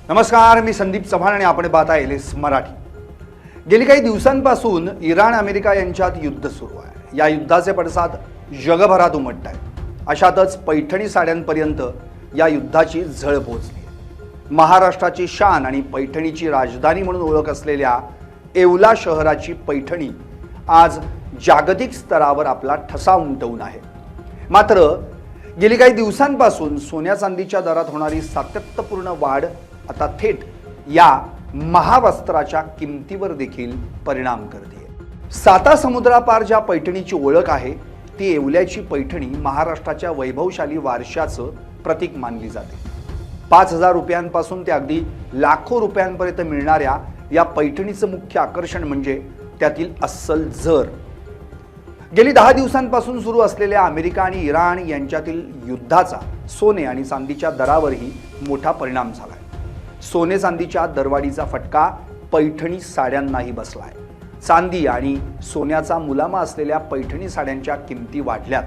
नमस्कार, मी संदीप चव्हाण आणि आपण पाहता एलएस मराठी। गेली काही दिवसांपासून इराण अमेरिका यांच्यात युद्ध सुरू आहे। या युद्धाचे पडसाद जगभरात उमटत आहेत। अशातच पैठणी साड्यांपर्यंत या युद्धाची झळ पोहोचली आहे। महाराष्ट्राची शान आणि पैठणीची राजधानी म्हणून ओळख असलेल्या येवला शहराची पैठणी आज जागतिक स्तरावर आपला ठसा उमटवून आहे। मात्र गेली काही दिवसांपासून सोन्या चांदीच्या दरात होणारी सातत्यपूर्ण वाढ आता थेट या महावस्त्राच्या किमतीवर देखील परिणाम करते। साता समुद्रापार ज्या पैठणीची ओळख आहे ती येवल्याची पैठणी महाराष्ट्राच्या वैभवशाली वारशाचं प्रतीक मानली जाते। 5,000 रुपयांपासून ते अगदी लाखो रुपयांपर्यंत मिळणाऱ्या या पैठणीचं मुख्य आकर्षण म्हणजे त्यातील अस्सल जर। गेली 10 दिवसांपासून सुरू असलेल्या अमेरिका आणि इराण यांच्यातील युद्धाचा सोने आणि चांदीच्या दरावरही मोठा परिणाम झालाय। सोने चांदीच्या दरवाढीचा फटका पैठणी साड्यांनाही बसलाय। चांदी आणि सोन्याचा मुलामा असलेल्या पैठणी साड्यांच्या किमती वाढल्यात।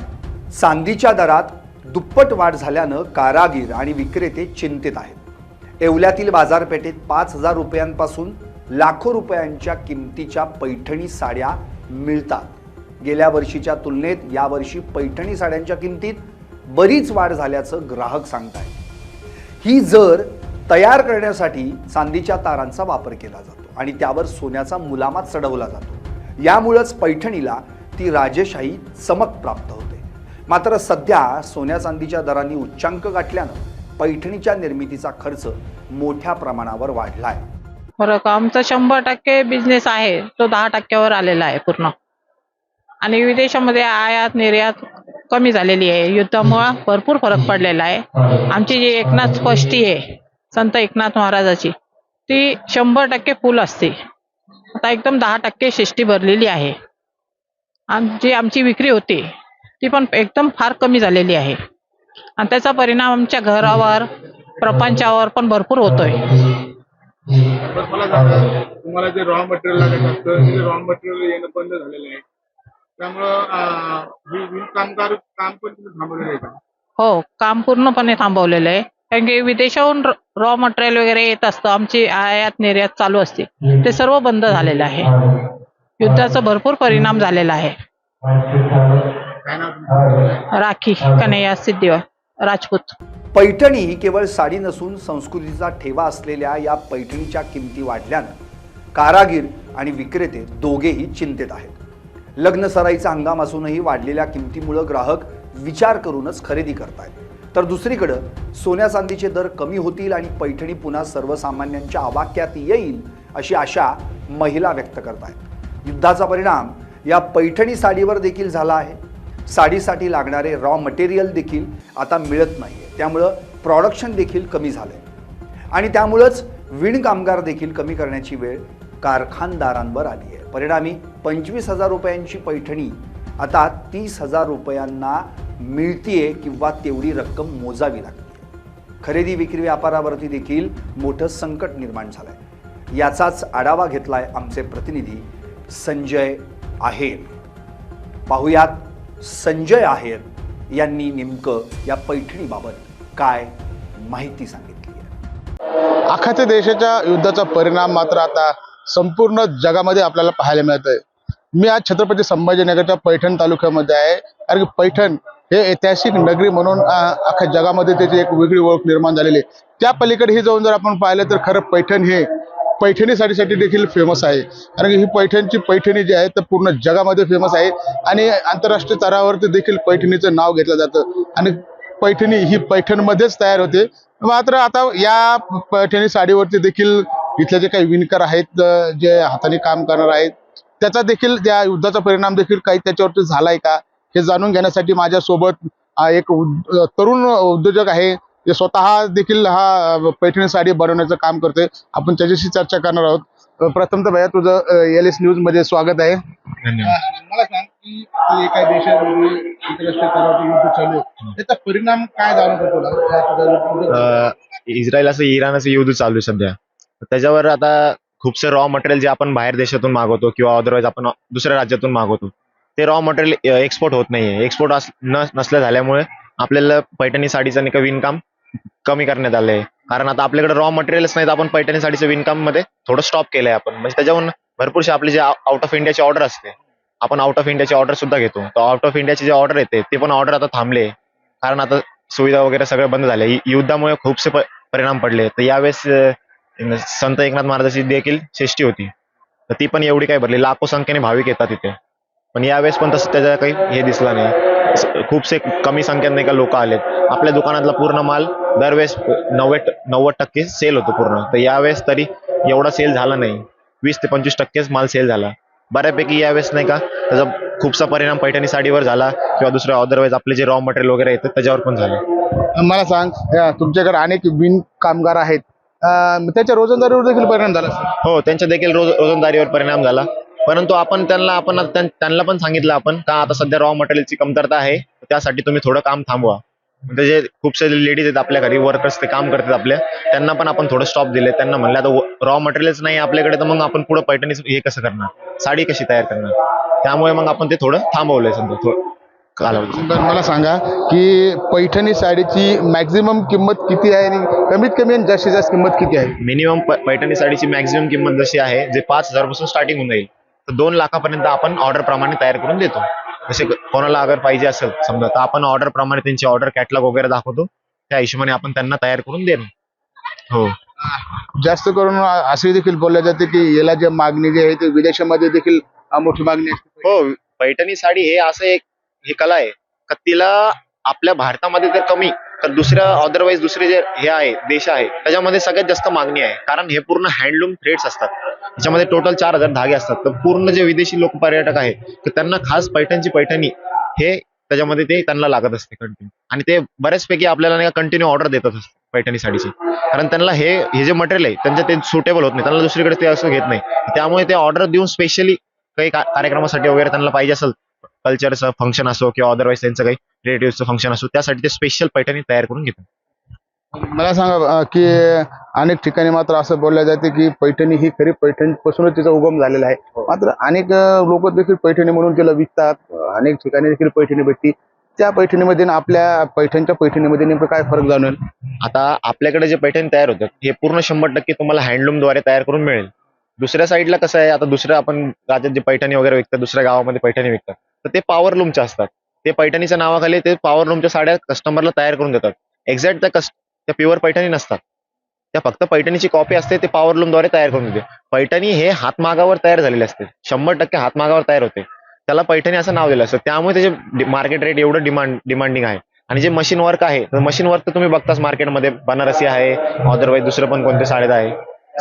चांदीच्या दरात दुप्पट वाढ झाल्यानं कारागीर आणि विक्रेते चिंतित आहेत। येवल्यातील बाजारपेठेत 5,000 रुपयांपासून लाखो रुपयांच्या किमतीच्या पैठणी साड्या मिळतात। गेल्या वर्षीच्या तुलनेत यावर्षी पैठणी साड्यांच्या किमतीत बरीच वाढ झाल्याचं ग्राहक सांगतायत। ही जर तयार करण्यासाठी चांदीच्या तारांचा वापर केला जातो आणि त्यावर सोन्याचा मुलामा चढवला जातो। यामुळेच पैठणीला ती राजेशाही चमक प्राप्त होते। मात्र सध्या सोन्या चांदीच्या दरांनी उच्चांक गाठल्यानं पैठणीच्या निर्मितीचा खर्च मोठ्या प्रमाणावर वाढलाय। फरक आमचा 100% बिझनेस आहे तो 10%वर आलेला आहे पूर्ण। आणि विदेशामध्ये आयात निर्यात कमी झालेली आहे। युद्धामुळे भरपूर फरक पडलेला आहे। आमची जी एकनाथ षष्ठी आहे संत एकनाथ महाराजाची ती 100% फुल असते। आता एकदम 10% षष्ठी भरलेली आहे। जी आमची विक्री होती ती पण एकदम फार कमी झालेली आहे आणि त्याचा परिणाम आमच्या घरावर प्रपंचावर पण भरपूर होतोय। मला सांगा, तुम्हाला जे रॉ मटेरियल लागत असतं ते रॉ मटेरियल येणं बंद झालेलं आहे, त्यामुळं ही कामगार काम पण तुम्ही थांबवलेलं आहे का? हो, काम पूर्णपणे थांबवलेलं आहे। कारण की विदेशाहून रॉ मटेरियल वगैरे येत असतं, आमची आयात निर्यात चालू असते, ते सर्व बंद झालेलं आहे। युद्धाचा भरपूर परिणाम झालेला आहे। काय नाव तुमचं? राखी कन्हैया सिद्धी राजपूत। पैठणी ही केवळ साडी नसून संस्कृतीचा ठेवा असलेल्या या पैठणीच्या किमती वाढल्यानं कारागीर आणि विक्रेते दोघेही चिंतेत आहेत। लग्न सराईचा हंगाम असूनही वाढलेल्या किमतीमुळे ग्राहक विचार करूनच खरेदी करतायत, तर दुसरीकडे सोन्या चांदीचे दर कमी होतील आणि पैठणी पुन्हा सर्वसामान्यांच्या आवाक्यात येईल अशी आशा महिला व्यक्त करतायत। युद्धाचा परिणाम या पैठणी साडीवर देखील झाला आहे। साडीसाठी लागणारे रॉ मटेरियल देखील आता मिळत नाहीये, त्यामुळं प्रोडक्शन देखील कमी झालंय आणि त्यामुळेच विण कामगार देखील कमी करण्याची वेळ कारखानदारांवर आली आहे। परिणामी 25,000 रुपयांची पैठणी आता 30,000 रुपयांना मिळतीये किंवा तेवढी रक्कम मोजावी लागते। खरेदी विक्री व्यापारावरती देखील मोठं संकट निर्माण झालंय। याचाच आढावा घेतलाय आमचे प्रतिनिधी संजय आहेर। पाहुयात संजय आहेर यांनी नेमकं या पैठणीबाबत काय माहिती सांगितली आहे। अख्ख्या देशाच्या युद्धाचा परिणाम मात्र आता संपूर्ण जगामध्ये आपल्याला पाहायला मिळतोय। मी आज छत्रपती संभाजीनगरच्या पैठण तालुक्यामध्ये आहे, कारण की पैठण हे ऐतिहासिक नगरी म्हणून अख्ख्या जगामध्ये त्याची एक वेगळी ओळख निर्माण झालेली आहे। त्या पलीकडेही जाऊन जर आपण पाहिलं तर खरं पैठण हे पैठणी साडीसाठी देखील फेमस आहे, कारण की ही पैठणी जी आहे तर पूर्ण जगामध्ये फेमस आहे आणि आंतरराष्ट्रीय स्तरावरती देखील पैठणीचं नाव घेतलं जातं आणि पैठणी ही पैठणमध्येच तयार होते। मात्र आता या पैठणी साडीवरती देखील इथले जे काही विणकर आहेत, जे हाताने काम करणार आहेत, त्याचा देखील त्या युद्धाचा परिणाम देखील काही त्याच्यावरती झालाय का हे जाणून घेण्यासाठी माझ्यासोबत एक तरुण उद्योजक आहे, जे स्वतः देखील हा पैठणी साडी बनवण्याचं काम करतोय। आपण त्याच्याशी चर्चा करणार आहोत। प्रथमतः भैया तुझं एलएस न्यूज मध्ये स्वागत आहे। मला सांग की एका देशामध्ये आंतरराष्ट्रीय स्तरावरती युद्ध चालू आहे, त्याचा परिणाम काय जाणवतो तुला? इस्रायल असं इराण असं युद्ध चालू आहे सध्या, त्याच्यावर आता खूपसे रॉ मटेरियल जे आपण बाहेर देशातून मागवतो किंवा अदरवाईज आपण दुसऱ्या राज्यातून मागवतो ते रॉ मटेरियल एक्सपोर्ट होत नाहीये। एक्सपोर्ट नसल्या झाल्यामुळे आपल्याला पैठणी साडीचं विणकाम कमी करण्यात आलंय. कारण आता आपल्याकडे रॉ मटेरियलच नाही, तर आपण पैठणी साडीचं विणकाम मध्ये थोडं स्टॉप केलंय आपण. म्हणजे त्याच्यावरून भरपूरशी आपली जे आउट ऑफ इंडियाची ऑर्डर असते, आपण आउट ऑफ इंडियाची ऑर्डर सुद्धा घेतो. तर आउट ऑफ इंडियाची जे ऑर्डर येते ते पण ऑर्डर आता थांबले, कारण आता सुविधा वगैरे सगळं बंद झाले. युद्धामुळे खूपसे परिणाम पडले. तर यावेळेस संत एकनाथ महाराजांची देखील षष्ठी होती, तर ती पण एवढी काय भरली, लाखो संख्येने भाविक येतात तिथे. पण यावेळेस पण तसं त्याचा काही हे दिसला नाही. खूपसे कमी संख्येत नाही का लोक आलेत. आपल्या दुकानातला पूर्ण माल दरवेळेस 90% सेल होतो पूर्ण, तर यावेळेस तरी एवढा सेल झाला नाही. 20 ते 25% माल सेल झाला. बऱ्यापैकी यावेळेस नाही का त्याचा खूपसा परिणाम पैठणी साडीवर झाला, किंवा दुसऱ्या अदरवाईज आपले जे रॉ मटेरियल वगैरे येतं त्याच्यावर पण झालं. मला सांग, तुमच्याकडे अनेक विण कामगार आहेत, त्याच्या रोजंदारीवर देखील परिणाम झाला असेल. हो, त्यांच्या देखील रोजंदारीवर परिणाम झाला. परंतु आपण त्यांना पण सांगितलं आपण का आता सध्या रॉ मटेरियलची कमतरता आहे, त्यासाठी तुम्ही थोडं काम थांबवा. म्हणजे जे खूपसे लेडीज आहेत आपल्या घरी, वर्कर्स ते काम करतात आपल्या, त्यांना पण आपण थोडं स्टॉप दिले. त्यांना म्हणलं आता रॉ मटेरियलच नाही आपल्याकडे, तर मग आपण पुढे पैठणी हे कसं करणार, साडी कशी तयार करणार. त्यामुळे मग आपण ते थोडं थांबवलंय सध्या कालावधी. बरं, मला सांगा की पैठणी साडीची मॅक्झिमम किंमत किती आहे आणि कमीत कमी आणि जास्तीत जास्त किंमत किती आहे? मिनिमम पैठणी साडीची मॅक्झिमम किंमत जशी आहे, जे 5,000 पासून स्टार्टिंग होऊन जाईल, तर 2 लाखापर्यंत आपण ऑर्डर प्रमाणे तयार करून देतो. जसे कोणाला अगर पाहिजे असेल समजा, तर आपण ऑर्डर प्रमाणे त्यांची ऑर्डर कॅटलॉग वगैरे दाखवतो, त्या हिशोबाने आपण त्यांना तयार करून देतो. हो, जास्त करून असे देखील बोलले जाते की याला जे मागणी जी आहे ते विदेशामध्ये देखील मोठी मागणी असते. हो. पैठणी साडी हे असं एक हे कला आहे का तिला आपल्या भारतामध्ये तर कमी, तर दुसऱ्या अदरवाईज दुसरे जे हे आहे देश आहे त्याच्यामध्ये सगळ्यात जास्त मागणी आहे. कारण हे पूर्ण हँडलूम थ्रेड्स असतात, त्याच्यामध्ये टोटल 4,000 धागे असतात. तर पूर्ण जे विदेशी लोक पर्यटक आहेत, तर त्यांना खास पैठणी हे त्याच्यामध्ये ते त्यांना लागत असते कंटिन्यू. आणि ते बऱ्याचपैकी आपल्याला नाही कंटिन्यू ऑर्डर देतात असते पैठणी साडीची. कारण त्यांना हे जे मटेरियल आहे त्यांचं ते सुटेबल होत नाही, त्यांना दुसरीकडे ते असं घेत नाही. त्यामुळे ते ऑर्डर देऊन स्पेशली काही कार्यक्रमासाठी वगैरे त्यांना पाहिजे असेल, कल्चरचं फंक्शन असो किंवा अदरवाईज त्यांचं काही रिलेटिव्हचं फंक्शन असो, त्यासाठी ते स्पेशल पैठणी तयार करून घेतात. मला सांगा की अनेक ठिकाणी मात्र असं बोललं जाते की पैठणी ही खरी पैठणीपासूनच तिचा उगम झालेला आहे. मात्र अनेक लोक देखील पैठणी म्हणून तिला विकतात. अनेक ठिकाणी देखील पैठणी भेटती. त्या पैठणीमध्ये आणि आपल्या पैठणच्या पैठणीमध्ये नेमकं काय फरक जाणवेल? आता आपल्याकडे जे पैठणी तयार होतात हे पूर्ण 100% तुम्हाला हँडलूमद्वारे तयार करून मिळेल. दुसऱ्या साईडला कसं आहे, आता दुसऱ्या आपण राज्यात जे पैठणी वगैरे विकतात, दुसऱ्या गावामध्ये पैठणी विकतात, तर ते पॉवरलूमचे असतात. ते पैठणीच्या नावाखाली ते पॉवरलूमच्या साड्या कस्टमरला तयार करून देतात. एक्झॅक्ट त्या प्युअर पैठणी नसतात, त्या फक्त पैठणीची कॉपी असते, ते पॉवरलूमद्वारे तयार करून देते. पैठणी हे हातमागावर तयार झालेले असते, 100% हातमागावर तयार होते. त्याला पैठणी असं नाव दिलं असतं, त्यामुळे त्याचे मार्केट रेट एवढं डिमांडिंग आहे. आणि जे मशीन वर्क आहे, तर मशीन वर्क तर तुम्ही बघताच मार्केटमध्ये, बनारसी आहे, अदरवाईज दुसरं पण कोणते साड्या आहे,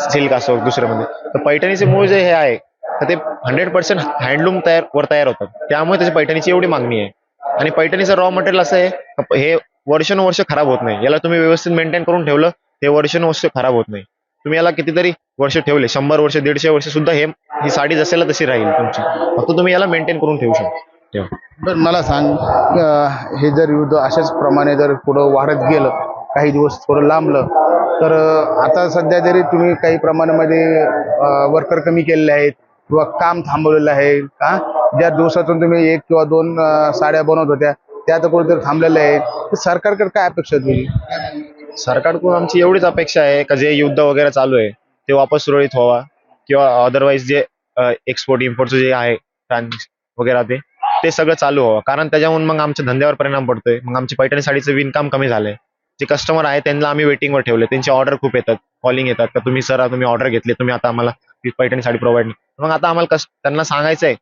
सिल्क असो दुसऱ्यामध्ये. तर पैठणीचे मूळ जे हे आहे, तर ते 100% हँडलूम तयार होतात. त्यामुळे त्याची पैठणीची एवढी मागणी आहे. आणि पैठणीचं रॉ मटेरियल असं आहे, हे वर्षानुवर्ष खराब होत नाही. याला तुम्ही व्यवस्थित मेंटेन करून ठेवलं, ते वर्षानुवर्ष खराब होत नाही. तुम्ही याला कितीतरी वर्ष ठेवले, 100 वर्ष 150 वर्ष सुद्धा ही साडी जसेला तशी राहील तुमची, फक्त तुम्ही याला मेंटेन करून ठेवू शकता. बरं, मला सांग, हे जर युद्ध अशाच प्रमाणे जर पुढं वाढत गेलं, काही दिवस थोडं लांबलं, तर आता सध्या जरी तुम्ही काही प्रमाणामध्ये वर्कर कमी केलेले आहेत किंवा काम थांबवलेलं आहे का, ज्या दिवसातून तुम्ही 1 किंवा 2 साड्या बनवत होत्या त्या आता कुठेतरी थांबलेल्या आहेत, तर सरकारकडे काय अपेक्षा होती? सरकारकडून आमची एवढीच अपेक्षा आहे का जे युद्ध वगैरे चालू आहे ते वापस सुरळीत व्हावा, किंवा अदरवाईज जे एक्सपोर्ट इम्पोर्टचं जे आहे वगैरे ते सगळं चालू व्हावं. कारण त्याच्याहून मग आमच्या धंद्यावर परिणाम पडतोय. मग आमची पैठणी साडीचं विणकाम कमी झालंय. जे कस्टमर आहे त्यांना आम्ही वेटिंगवर ठेवले, त्यांची ऑर्डर खूप येतात, कॉलिंग येतात का तुम्ही ऑर्डर घेतली, तुम्ही आता आम्हाला ती पैठणी साडी प्रोव्हाइड नाही. मग आता आम्हाला त्यांना सांगायचं आहे,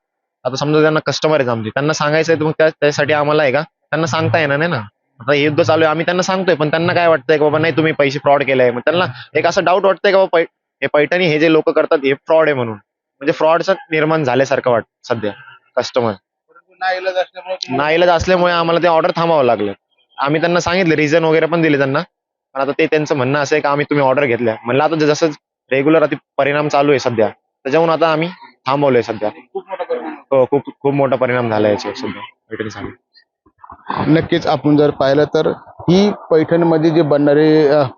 आता समजा त्यांना कस्टमर आहेत आमचे, त्यांना सांगायचं आहे, मग त्यासाठी आम्हाला आहे का त्यांना सांगता येणार नाही ना. आता हे युद्ध चालू आहे, आम्ही त्यांना सांगतोय, पण त्यांना काय वाटतंय की बाबा नाही तुम्ही पैसे फ्रॉड केलाय. मग त्यांना एक असं डाऊट वाटतंय का बाबा हे पैठणी हे जे लोक करतात हे फ्रॉड आहे म्हणून, म्हणजे फ्रॉडचं निर्माण झाल्यासारखं वाटतं सध्या कस्टमर. नाईलाज असल्यामुळे आम्हाला ते ऑर्डर थांबावं लागलं. आम्ही त्यांना सांगितलं, रिझन वगैरे पण दिले त्यांना, पण आता ते त्यांचं म्हणणं असं आहे का आम्ही तुम्ही ऑर्डर घेतल्या. म्हणलं आता जसं रेग्युलर आता परिणाम चालू आहे सध्या, त्याच्याहून आता आम्ही थांबवलंय सध्या. हो, खूप मोठा परिणाम झाला याच्यावर सध्या पैठणी साडी. नक्कीच आपण जर पाहिलं तर ही पैठणीमध्ये जे बनणारे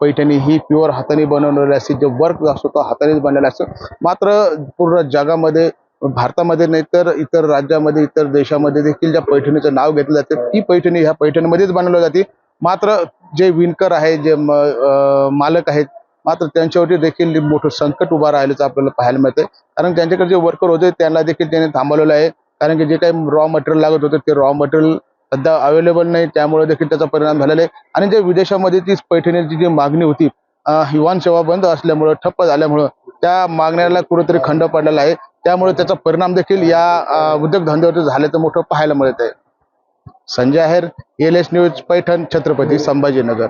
पैठणी ही प्युअर हाताने बनवलेली असते, जे वर्क असतो तो हातानेच बनलेला असतो. मात्र पूर्ण जगामध्ये, भारतामध्ये नाही तर इतर राज्यामध्ये, इतर देशामध्ये देखील ज्या पैठणीचं नाव घेतलं जातं ती पैठणी ह्या पैठणीमध्येच बनवली जाते. मात्र जे विणकर आहे जे मालक आहेत मात्र त्यांच्यावरती देखील मोठं संकट उभा राहिल्याचं आपल्याला पाहायला मिळतंय. कारण त्यांच्याकडे जे वर्कर होते त्यांना देखील त्यांनी थांबवलेलं आहे. कारण की जे काही रॉ मटेरियल लागत होतं ते रॉ मटेरियल सध्या अवेलेबल नाही, त्यामुळे देखील त्याचा परिणाम झालेला आहे. आणि जे विदेशामध्ये ती पैठणीची जी मागणी होती विमान सेवा बंद असल्यामुळं ठप्प झाल्यामुळं त्या मागण्याला कुठेतरी खंड पडलेला आहे. त्यामुळे त्याचा परिणाम देखील या उद्योगधंद्यावरती झाल्याचं मोठं पाहायला मिळत आहे. संजय आहेर, LS न्यूज, पैठण, छत्रपती संभाजीनगर.